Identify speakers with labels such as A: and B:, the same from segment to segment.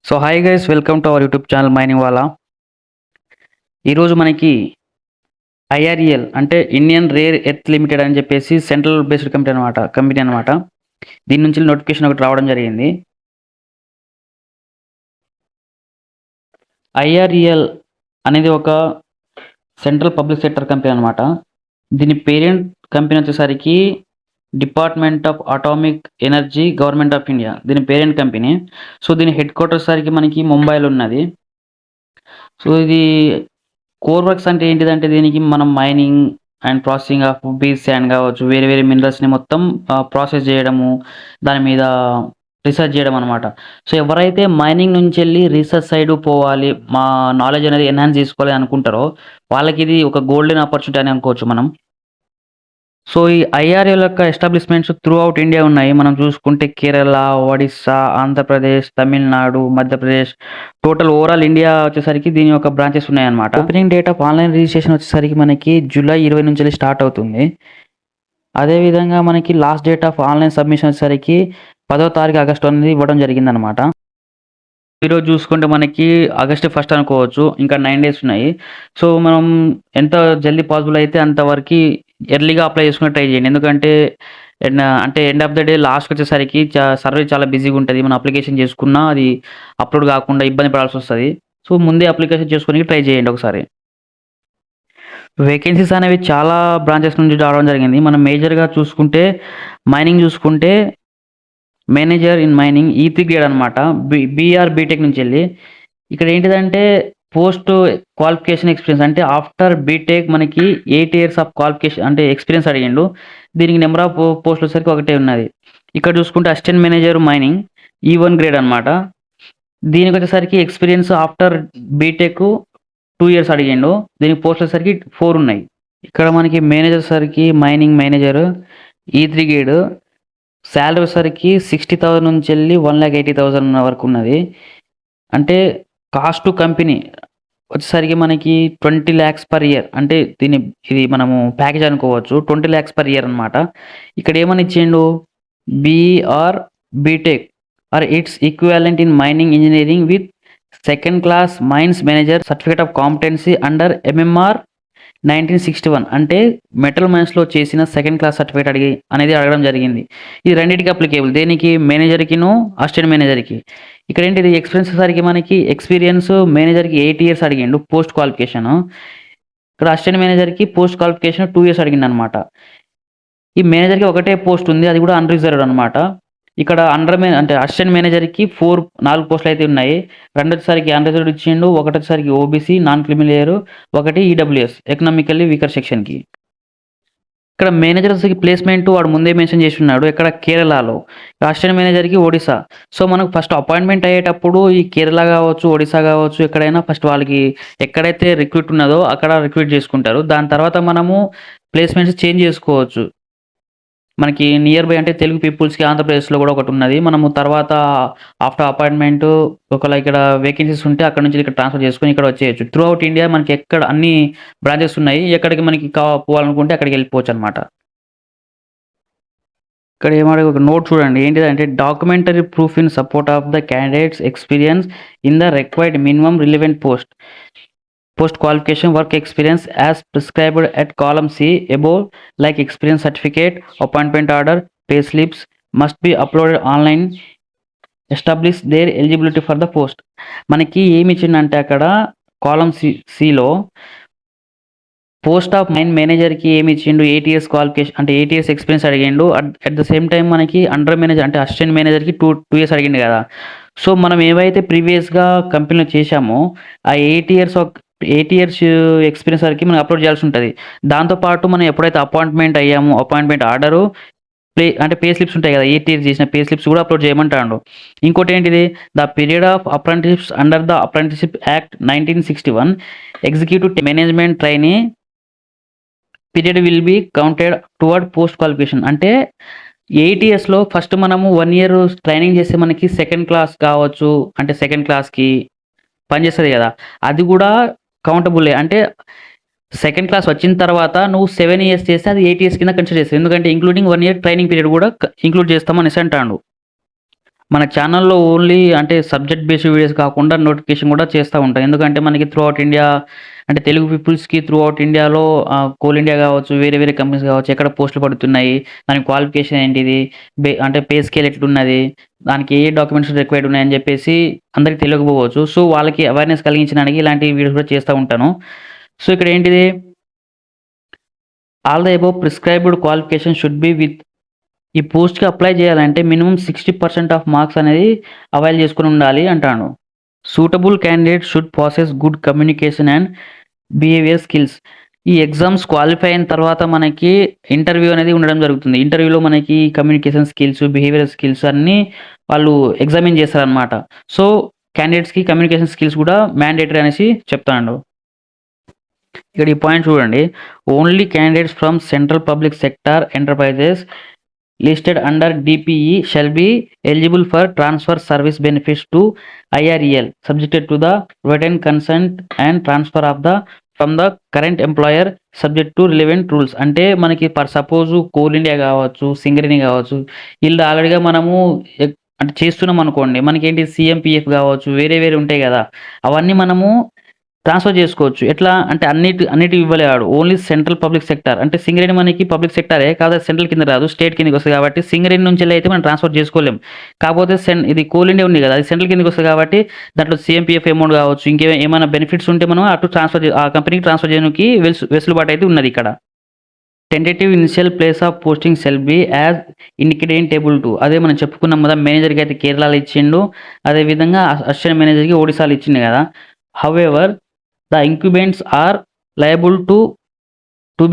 A: So hi guys, welcome to our YouTube channel mining వాలా. ఈరోజు మనకి ఐఆర్ఈఎల్ అంటే ఇండియన్ రేర్ ఎర్త్ లిమిటెడ్ అని చెప్పేసి సెంట్రల్ బేస్డ్ కంపెనీ అనమాట. దీని నుంచి నోటిఫికేషన్ ఒకటి రావడం జరిగింది. ఐఆర్ఈఎల్ అనేది ఒక సెంట్రల్ పబ్లిక్ సెక్టర్ కంపెనీ అనమాట. దీని పేరెంట్ కంపెనీ వచ్చేసరికి department of atomic energy, government of India దీని పేరెంట్ కంపెనీ. సో దీని హెడ్ క్వార్టర్స్ సరికి మనకి ముంబైలో ఉన్నది. సో ఇది కోర్ వర్క్స్ అంటే ఏంటిదంటే దీనికి మనం mining and processing of beach sand కావచ్చు, వేరే వేరే మినరల్స్ని మొత్తం ప్రాసెస్ చేయడము, దాని మీద రీసెర్చ్ చేయడం అనమాట. సో ఎవరైతే మైనింగ్ నుంచి వెళ్ళి రీసెర్చ్ సైడ్ పోవాలి, మా నాలెడ్జ్ అనేది ఎన్హాన్స్ చేసుకోవాలి అనుకుంటారో వాళ్ళకి ఇది ఒక గోల్డెన్ ఆపర్చునిటీ అని అనుకోవచ్చు మనం. సో ఈ ఐఆర్ఎల్ యొక్క ఎస్టాబ్లిష్మెంట్స్ త్రూ అవుట్ ఇండియా ఉన్నాయి. మనం చూసుకుంటే Kerala, Odisha, Andhra Pradesh, Tamil Nadu, Madhya Pradesh, total overall India వచ్చేసరికి దీని యొక్క బ్రాంచెస్ ఉన్నాయన్నమాట. Opening date of online registration వచ్చేసరికి మనకి జూలై 20 నుంచి స్టార్ట్ అవుతుంది. అదేవిధంగా మనకి last date of online submission వచ్చేసరికి 10వ తారీఖు ఆగస్టు అనేది ఇవ్వడం జరిగిందనమాట. ఈరోజు చూసుకుంటే మనకి ఆగస్ట్ 1 అనుకోవచ్చు, ఇంకా 9 డేస్ ఉన్నాయి. సో మనం ఎంత జల్దీ పాసిబుల్ అయితే అంతవరకు ఎర్లీగా అప్లై చేసుకుని ట్రై చేయండి. ఎందుకంటే ఎండ్ ఆఫ్ ద డే లాస్ట్కి వచ్చేసరికి సర్వర్ చాలా బిజీగా ఉంటుంది. మనం అప్లికేషన్ చేసుకున్నా అది అప్లోడ్ కాకుండా ఇబ్బంది పడాల్సి వస్తుంది. సో ముందే అప్లికేషన్ చేసుకుని ట్రై చేయండి ఒకసారి. వేకెన్సీస్ అనేవి చాలా బ్రాంచెస్ నుంచి రావడం జరిగింది. మనం మేజర్గా చూసుకుంటే మైనింగ్ చూసుకుంటే manager in mining E3 grade అనమాట. బీఆర్ బీటెక్ నుంచి వెళ్ళి ఇక్కడ ఏంటిదంటే పోస్ట్ క్వాలిఫికేషన్ ఎక్స్పీరియన్స్ అంటే ఆఫ్టర్ బీటెక్ మనకి 8 years ఆఫ్ క్వాలిఫికేషన్ అంటే ఎక్స్పీరియన్స్ అడిగిండు. దీనికి నెంబర్ ఆఫ్ పోస్టులు వచ్చేసరికి ఒకటే ఉన్నది. ఇక్కడ చూసుకుంటే assistant manager mining E1 grade అనమాట. దీనికి వచ్చేసరికి ఎక్స్పీరియన్స్ ఆఫ్టర్ బీటెక్ 2 years అడిగిండు. దీనికి పోస్టులు వచ్చేసరికి 4 ఉన్నాయి. ఇక్కడ మనకి మేనేజర్ సరికి mining manager E3 grade salary వచ్చేసరికి 60,000 నుంచి వెళ్ళి 1,80,000 వరకు ఉన్నది. అంటే కాస్ట్ టు కంపెనీ వచ్చేసరికి మనకి 20 lakhs పర్ ఇయర్. అంటే ఇది మనము ప్యాకేజ్ అనుకోవచ్చు. 20 lakhs పర్ ఇయర్ అనమాట. ఇక్కడ ఏమని ఇచ్చిండు, BR BTech or its equivalent in mining engineering with second class mines manager certificate of competency under MMR 1961 అంటే మెటల్ మైన్స్లో చేసిన సెకండ్ క్లాస్ సర్టిఫికేట్ అనేది అడగడం జరిగింది. ఇది రెండింటికి అప్లికేబుల్, దేనికి మేనేజర్కిను అసిస్టెంట్ మేనేజర్కి. ఇక్కడ ఏంటిది ఎక్స్పీరియన్స్ సరికి మనకి ఎక్స్పీరియన్స్ మేనేజర్కి 8 years అడిగిండు పోస్ట్ క్వాలిఫికేషన్. ఇక్కడ అసిస్టెంట్ మేనేజర్కి పోస్ట్ క్వాలిఫికేషన్ 2 years అడిగింది అనమాట. ఈ మేనేజర్కి ఒకటే పోస్ట్ ఉంది, అది కూడా అన్రిజర్వ్డ్ అనమాట. ఇక్కడ అంటే అసిస్టెంట్ మేనేజర్కి 4 పోస్టులు అయితే ఉన్నాయి. రెండోసారికి అన్రిజర్వ్డ్ ఇచ్చిండు, ఒకటోసారికి ఓబీసీ నాన్ క్రిమినల్ లేయర్, ఒకటి ఈడబ్ల్యూఎస్ ఎకనామికల్లీ వీకర్ సెక్షన్కి. ఇక్కడ మేనేజర్స్కి ప్లేస్మెంట్ వాడు ముందే మెన్షన్ చేసి ఉన్నాడు. ఇక్కడ కేరళలో, అసిస్టెంట్ మేనేజర్కి ఒడిశా. సో మనకు ఫస్ట్ అపాయింట్మెంట్ అయ్యేటప్పుడు ఈ కేరళ కావచ్చు, ఒడిశా కావచ్చు, ఎక్కడైనా ఫస్ట్ వాళ్ళకి ఎక్కడైతే రిక్రూట్ ఉన్నదో అక్కడ రిక్రూట్ చేసుకుంటారు. దాని తర్వాత మనము ప్లేస్మెంట్స్ చేంజ్ చేసుకోవచ్చు. మనకి నియర్ బై అంటే తెలుగు పీపుల్స్కి ఆంధ్రప్రదేశ్లో కూడా ఒకటి ఉన్నది. మనము తర్వాత ఆఫ్టర్ అపాయింట్మెంట్ ఒకవేళ ఇక్కడ వేకెన్సీస్ ఉంటే అక్కడ నుంచి ఇక్కడ ట్రాన్స్ఫర్ చేసుకుని ఇక్కడ వచ్చేయచ్చు. త్రూ అవుట్ ఇండియా మనకి ఎక్కడ అన్ని బ్రాంచెస్ ఉన్నాయి. ఎక్కడికి మనకి పోవాలనుకుంటే అక్కడికి వెళ్ళిపోవచ్చు అనమాట. ఇక్కడ ఏమన్నా ఒక నోట్ చూడండి, ఏంటిదంటే documentary proof in support of the candidates experience in the required minimum relevant post qualification work experience as prescribed at column C above, like experience certificate, appointment order, pay slips must be uploaded online, establish their eligibility for the post. మనకి ఏమి ఇచ్చిందంటే అక్కడ column సిలో post of mine మేనేజర్కి ఏమి ఇచ్చిండు, 8 years qualification అంటే 8 years experience అడిగిండు. అట్ ద సేమ్ టైం మనకి అండర్ మేనేజర్ అంటే అసిస్టెంట్ మేనేజర్కి 2 years అడిగిండు కదా. సో మనం ఏవైతే ప్రీవియస్గా కంపెనీలో చేశామో ఆ 8 years ఎక్స్పీరియన్స్ వరకు మనం అప్లోడ్ చేయాల్సి ఉంటుంది. దాంతోపాటు మనం ఎప్పుడైతే అపాయింట్మెంట్ అయ్యామో అపాయింట్మెంట్ ఆర్డరు పే స్లిప్స్ ఉంటాయి కదా, 8 years చేసిన పే స్లిప్స్ కూడా అప్లోడ్ చేయమంటాడు. ఇంకోటి ఏంటిది, the period of apprenticeships under the apprenticeship act 1961 executive management trainee period will be counted toward post qualification. అంటే 8 yearsలో ఫస్ట్ మనము 1 year ట్రైనింగ్ చేస్తే మనకి సెకండ్ క్లాస్ కావచ్చు, అంటే సెకండ్ క్లాస్కి పనిచేస్తుంది కదా, అది కూడా కౌంటబుల్. అంటే సెకండ్ క్లాస్ వచ్చిన తర్వాత నువ్వు 7 years చేస్తే అది 8 years కింద కన్సిడర్ చేస్తుంది. ఎందుకంటే ఇంక్లూడింగ్ 1 year ట్రైనింగ్ పీరియడ్ కూడా ఇంక్లూడ్ చేస్తామని అంటాడు. మన ఛానల్‌లో ఓన్లీ అంటే సబ్జెక్ట్ బేస్డ్ వీడియోస్ కాకుండా నోటిఫికేషన్ కూడా చేస్తా ఉంటాం. ఎందుకంటే మనకి త్రూ ఔట్ ఇండియా అంటే తెలుగు పీపుల్స్‌కి త్రూ ఔట్ ఇండియాలో కోల్ ఇండియా కావచ్చు, వేరే వేరే కంపెనీస్ కావచ్చు, ఎక్కడ పోస్టులు పడుతున్నాయి, దాని క్వాలిఫికేషన్ ఏంటిది, అంటే పే స్కేల్ ఎట్లున్నది, దానికి ఏ డాక్యుమెంట్స్ రిక్వైర్డ్ ఉన్నాయని చెప్పేసి అందరికి తెలియకపోవచ్చు. సో, వాళ్ళకి అవేర్‌నెస్ కలిగించడానికి ఇలాంటి వీడియోస్ కూడా చేస్తా ఉంటాను. సో, ఇక్కడ ఏంటిది all the above prescribed qualification should be with ఈ పోస్ట్‌కి అప్లై చేయాలంటే మినిమమ్ 60% ఆఫ్ మార్క్స్ అనేది అవైల్ చేసుకొని ఉండాలి అంటాను. Suitable candidate should possess good communication and behaviour skills. ఈ ఎగ్జామ్స్ క్వాలిఫై అయిన తర్వాత మనకి ఇంటర్వ్యూ అనేది ఉండడం జరుగుతుంది. ఇంటర్వ్యూలో మనకి కమ్యూనికేషన్ స్కిల్స్, బిహేవియర్ స్కిల్స్ అన్నీ వాళ్ళు ఎగ్జామిన్ చేస్తారనమాట. సో, క్యాండిడేట్స్‌కి కమ్యూనికేషన్ స్కిల్స్ కూడా మ్యాండేటరీ అనేసి చెప్తాండు. ఇక్కడ ఈ పాయింట్ చూడండి. Only candidates from central public sector enterprises listed under DPE shall be eligible for transfer service benefits to IREL subjected to the written consent and transfer of the from the current employer subject to relevant rules. అంటే మనకి for suppose coal India కావచ్చు, సింగరేణి కావచ్చు, వీళ్ళు ఆల్రెడీగా మనము అంటే చేస్తున్నాం అనుకోండి, మనకేంటి సీఎంపీఎఫ్ కావచ్చు, వేరే వేరే ఉంటాయి కదా, అవన్నీ మనము ట్రాన్స్‌ఫర్ చేసుకోవచ్చు. ఎట్లా అంటే అన్నిటికి ఇవ్వలే వాడు. ఓన్లీ సెంట్రల్ పబ్లిక్ సెక్టార్ అంటే సింగరేణి మనకి పబ్లిక్ సెక్టారే. కాకపోతే సెంట్రల్ కింద రాదు. స్టేట్ కిందకి వస్తది కాబట్టి సింగరేణి నుంచెల్లి అయితే మనం ట్రాన్స్‌ఫర్ చేసుకోలేం. కాకపోతే ఇది కోల్ ఇండియా ఉంది కదా, అది సెంట్రల్ కిందకి వస్తది కాబట్టి దాంట్లో సీఎంపీఎఫ్ అమౌంట్ కావచ్చు, ఏమైనా బెనిఫిట్స్ ఉంటే మనం అటు ఆ కంపెనీకి ట్రాన్స్‌ఫర్ చేయడానికి వెసులుబాటు అయితే ఉన్నది ఇక్కడ. Tentative initial place of posting shall be as indicated in table 2. అదే మనం చెప్పుకున్నాం కదా, మేనేజర్‌కి అయితే కేరళలో ఇచ్చిండు. అదేవిధంగా అసిస్టెంట్ మేనేజర్‌కి ఒడిశాలో ఇచ్చిండు కదా. However the incumbents are liable to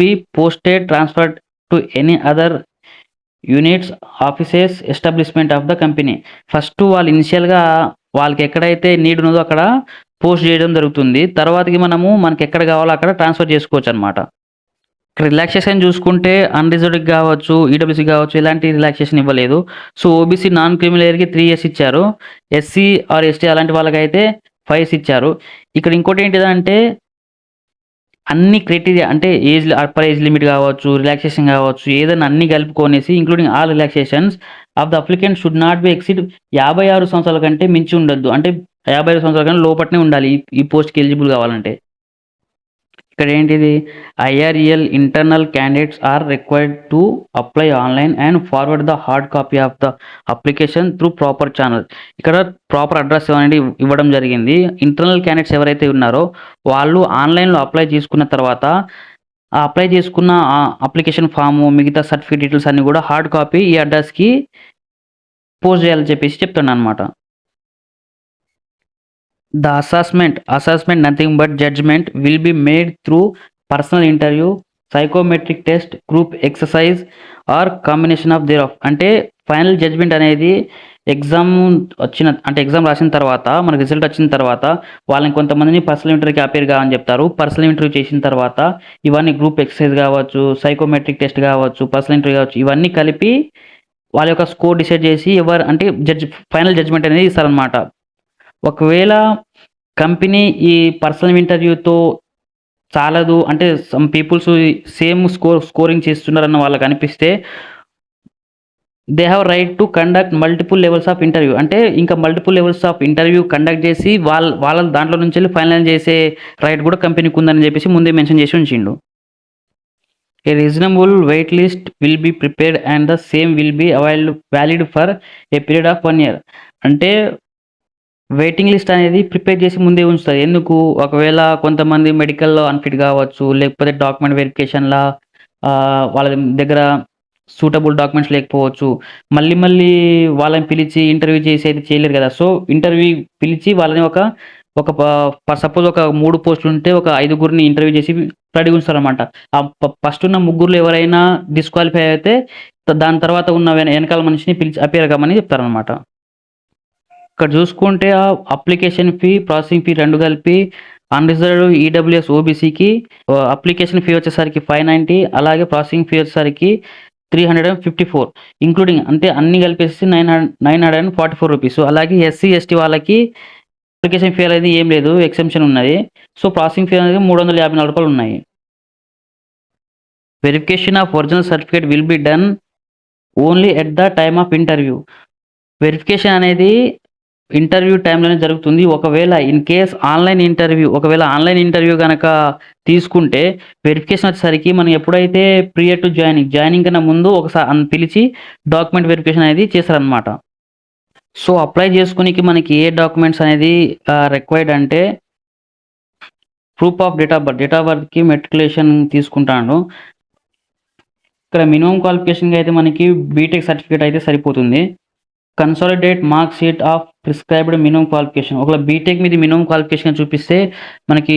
A: be posted transferred to any other units, offices, establishment of the company. First వాళ్ళు ఇనిషియల్‌గా వాళ్ళకి ఎక్కడైతే నీడ్ ఉన్నదో అక్కడ పోస్ట్ చేయడం జరుగుతుంది. తర్వాతకి మనకి ఎక్కడ కావాలో అక్కడ ట్రాన్స్‌ఫర్ చేసుకోవచ్చనమాట. ఇక్కడ రిలాక్సేషన్ చూసుకుంటే అన్‌రిజర్వ్డ్‌కి కావచ్చు, ఈడబ్ల్యూసీ కావచ్చు, ఎలాంటి రిలాక్సేషన్ ఇవ్వలేదు. సో, ఓబీసీ నాన్ క్రిమినల్ లేయర్‌కి 3 ఇయర్స్ ఇచ్చారు. ఎస్సీ ఆర్ ఎస్టీ అలాంటి వాళ్ళకైతే 5 ఇయర్స్ ఇచ్చారు. ఇక్కడ ఇంకోటి ఏంటిదంటే అన్ని క్రైటీరియా అంటే అప్పర్ ఏజ్ లిమిట్ కావచ్చు, రిలాక్సేషన్ కావచ్చు, ఏదైనా అన్ని కలుపుకొనేసి including all relaxations of the applicant should not be exceed 56 సంవత్సరాల కంటే మించి ఉండొద్దు. అంటే 55 సంవత్సరాల కంటే లోపటనే ఉండాలి ఈ పోస్ట్‌కి ఎలిజిబుల్ కావాలంటే. ఇక్కడ ఏంటిది IREL internal candidates are required to apply online and forward the hard copy of the application through proper channel. ఇక్కడ ప్రాపర్ అడ్రస్ అనేది ఇవ్వడం జరిగింది. ఇంటర్నల్ క్యాండిడేట్స్ ఎవరైతే ఉన్నారో వాళ్ళు ఆన్లైన్‌లో అప్లై చేసుకున్న తర్వాత ఆ అప్లై చేసుకున్న అప్లికేషన్ ఫాము, మిగతా సర్టిఫికేట్ డీటెయిల్స్ అన్నీ కూడా హార్డ్ కాపీ ఈ అడ్రస్‌కి పోస్ట్ చేయాలని చెప్పేసి చెప్తున్నానన్నమాట. The assessment nothing but judgment will be made through personal interview, psychometric test, group exercise or combination of thereof. అంటే ఫైనల్ జడ్జ్మెంట్ అనేది ఎగ్జామ్ రాసిన తర్వాత మనకు రిజల్ట్ వచ్చిన తర్వాత వాళ్ళని కొంతమందిని పర్సనల్ ఇంటర్వ్యూకి అపేర్ కావని చెప్తారు. పర్సనల్ ఇంటర్వ్యూ చేసిన తర్వాత ఇవన్నీ గ్రూప్ ఎక్సర్సైజ్ కావచ్చు, సైకోమెట్రిక్ టెస్ట్ కావచ్చు, పర్సనల్ ఇంటర్వ్యూ కావచ్చు, ఇవన్నీ కలిపి వాళ్ళ యొక్క స్కోర్ డిసైడ్ చేసి ఫైనల్ జడ్జ్మెంట్ అనేది ఇస్తారనమాట. ఒకవేళ కంపెనీ ఈ పర్సనల్ ఇంటర్వ్యూతో చాలదు అంటే సమ్ పీపుల్స్ సేమ్ స్కోరింగ్ చేస్తున్నారన్న వాళ్ళకి అనిపిస్తే they have right to conduct multiple levels of interview. అంటే ఇంకా multiple levels of interview conduct చేసి వాళ్ళ దాంట్లో నుంచి ఫైనల్ చేసే రైట్ కూడా కంపెనీకి ఉందని చెప్పేసి ముందే మెన్షన్ చేసి ఉంచిండు. A reasonable wait list will be prepared and the same will be valid for a period of 1 year. అంటే వెయిటింగ్ లిస్ట్ అనేది ప్రిపేర్ చేసి ముందే ఉంచుతారు. ఎందుకు? ఒకవేళ కొంతమంది మెడికల్‌లో అన్‌ఫిట్ కావచ్చు, లేకపోతే డాక్యుమెంట్ వెరిఫికేషన్‌లా వాళ్ళ దగ్గర సూటబుల్ డాక్యుమెంట్స్ లేకపోవచ్చు. మళ్ళీ వాళ్ళని పిలిచి ఇంటర్వ్యూ చేసి అయితే చేయలేరు కదా! సో, ఇంటర్వ్యూ పిలిచి వాళ్ళని సపోజ్ ఒక 3 పోస్టులుంటే ఒక 5గురిని ఇంటర్వ్యూ చేసి రెడీగా ఉంచుతారనమాట. ఫస్ట్ ఉన్న ముగ్గురులో ఎవరైనా డిస్‌క్వాలిఫై అయితే దాని తర్వాత ఉన్న వెనకాల మనిషిని పిలిచి అపియర్ కమ్మని చెప్తారనమాట. ఇక్కడ చూసుకుంటే అప్లికేషన్ ఫీ, ప్రాసెసింగ్ ఫీ 2 కలిపి అన్‌రిజర్వ్డ్ ఈడబ్ల్యూఎస్ ఓబీసీకి అప్లికేషన్ ఫీ వచ్చేసరికి 590, అలాగే ప్రాసెసింగ్ ఫీ వచ్చేసరికి 354 ఇంక్లూడింగ్ అంటే అన్నీ కలిపేసి 944 రూపీస్. అలాగే ఎస్సీ, ఎస్టీ వాళ్ళకి అప్లికేషన్ ఫీ అనేది ఏం లేదు, ఎక్సెంప్షన్ ఉన్నది. సో, ప్రాసెసింగ్ ఫీ అనేది 354 రూపాయలు ఉన్నాయి. Verification of original certificate will be done only at the time of interview. Verification అనేది ఇంటర్వ్యూ టైంలోనే జరుగుతుంది. ఒకవేళ ఇన్ కేస్ ఆన్లైన్ ఇంటర్వ్యూ గనక తీసుకుంటే వెరిఫికేషన్ వచ్చేసరికి మనం ఎప్పుడైతే ప్రియర్ టు జాయినింగ్ కన్నా ముందు ఒకసారి పిలిచి డాక్యుమెంట్ వెరిఫికేషన్ అనేది చేస్తారనమాట. సో, అప్లై చేసుకోనీకి మనకి ఏ డాక్యుమెంట్స్ అనేది రిక్వైర్డ్ అంటే ప్రూఫ్ ఆఫ్ డేట్ ఆఫ్ బర్త్‌కి మెట్రికులేషన్ తీసుకుంటాను. ఇక్కడ మినిమమ్ క్వాలిఫికేషన్‌గా అయితే మనకి బీటెక్ సర్టిఫికేట్ అయితే సరిపోతుంది. Consolidate mark sheet of prescribed minimum qualification. ఒకవేళ బీటెక్ మీది మినిమమ్ క్వాలిఫికేషన్ చూపిస్తే మనకి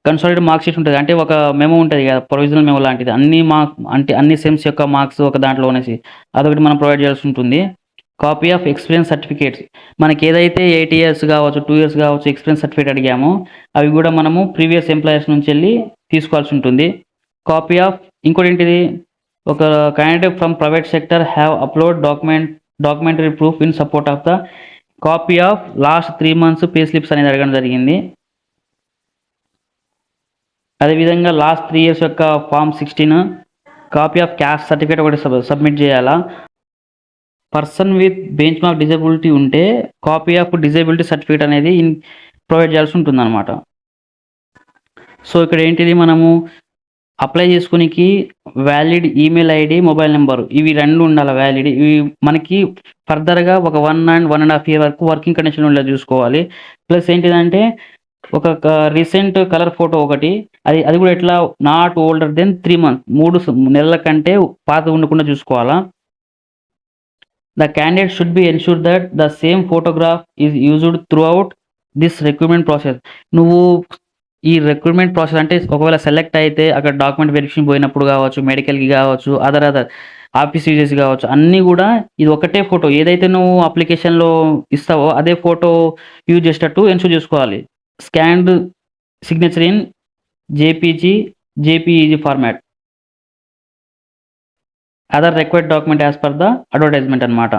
A: కన్సాలిడేట్ మార్క్ షీట్ ఉంటది. అంటే ఒక మెమో ఉంటది కదా! ప్రొవిజనల్ మెమో లాంటిది. అన్ని సెమ్స్ యొక్క మార్క్స్ ఒక దాంట్లో అనేసి అదొకటి మనం ప్రొవైడ్ చేయాల్సి ఉంటుంది. Copy of experience certificates. మనకి ఏదైతే 8 ఇయర్స్ కావచ్చు, 2 ఇయర్స్ కావచ్చు ఎక్స్‌పీరియన్స్ సర్టిఫికేట్ అడిగామో అవి కూడా మనము ప్రీవియస్ ఎంప్లాయర్స్ నుంచెళ్ళి తీసుకోవాల్సి ఉంటుంది. కాపీ ఆఫ్ ఇంకోటేంటిది ఒక candidate from private sector have upload documentary proof in support of the copy of last 3 months pay slips అనేది అడగడం జరిగింది. అదేవిధంగా లాస్ట్ 3 ఇయర్స్ యొక్క form 16 copy of caste certificate ఒకటి సబ్మిట్ చేయాలా. Person with benchmark disability ఉంటే copy of disability certificate అనేది provide చేయాల్సి ఉంటుందన్నమాట. సో, ఇక్కడ ఏంటిది మనము అప్లై చేసుకోనీకి valid email ID, mobile number ఇవి 2 ఉండాలి వ్యాలిడ్. ఇవి మనకి ఫర్దర్‌గా ఒక 1 and 1.5 ఇయర్ వరకు వర్కింగ్ కండిషన్‌లో ఉండేలా చూసుకోవాలి. ప్లస్ ఏంటిదంటే ఒక రీసెంట్ కలర్ ఫోటో ఒకటి. అది కూడా ఎట్లా నాట్ ఓల్డర్ దెన్ 3 మంత్స్ 3 నెలల కంటే పాతది ఉండకుండా చూసుకోవాలా. The candidate should be ensured that the same photograph is used throughout this recruitment process. నువ్వు ఈ రిక్రూట్మెంట్ ప్రాసెస్ అంటే ఒకవేళ సెలెక్ట్ అయితే అక్కడ డాక్యుమెంట్ వెరిఫికేషన్ పోయినప్పుడు కావచ్చు, మెడికల్‌కి కావచ్చు, అదర్ ఆఫీస్ యూజెస్ కావచ్చు, అన్నీ కూడా ఇది ఒకటే ఫోటో ఏదైతే నువ్వు అప్లికేషన్‌లో ఇస్తావో అదే ఫోటో యూజ్ చేసేటట్టు ఎన్‌షూర్ చేసుకోవాలి. Scanned signature in JPEG format. Other required document as per the advertisement అన్నమాట.